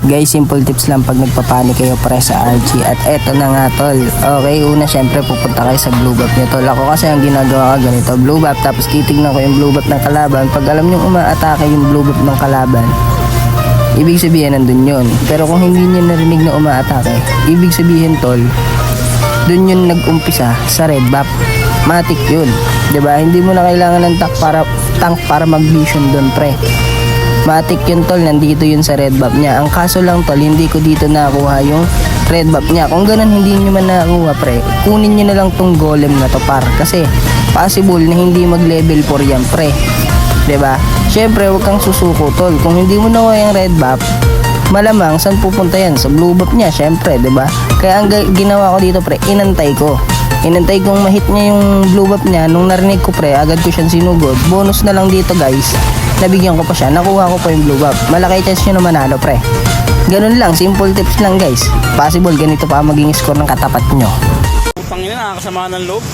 Guys, simple tips lang pag nagpapanik kayo pre sa RG. At eto na nga tol. Okay, una syempre pupunta kayo sa blue buff nyo tol. Ako kasi ang ginagawa ko ganito, blue buff, tapos titignan ko yung blue buff ng kalaban. Pag alam nyo umaatake yung blue buff ng kalaban, ibig sabihin nandun yun. Pero kung hindi nyo narinig na umaatake, ibig sabihin tol, dun yun nag-umpisa sa red buff. Matik yun, 'di ba? Hindi mo na kailangan ng tank para mag-vision dun pre. Matik yun tol, nandito yun sa red buff niya. Ang kaso lang tol, hindi ko dito nakuha yung red buff niya. Kung ganun hindi nyo man nakuha pre, kunin nyo na lang tong golem na to par. Kasi possible na hindi mag level 4 yan pre, 'di ba? Syempre huwag kang susuko tol. Kung hindi mo nakuha yung red buff, malamang saan pupunta yan? Sa blue buff niya syempre, 'di ba? Kaya ang ginawa ko dito pre, inantay kong ma-hit niya yung blue buff niya. Nung narinig ko pre, agad ko siyang sinugod. Bonus na lang dito guys, nabigyan ko pa siya, nakuha ko pa yung blue buff. Malaki chance nyo na manalo pre. Ganun lang, simple tips lang guys. Possible ganito pa maging score ng katapat nyo. Putang ina, nakakasama ng loob.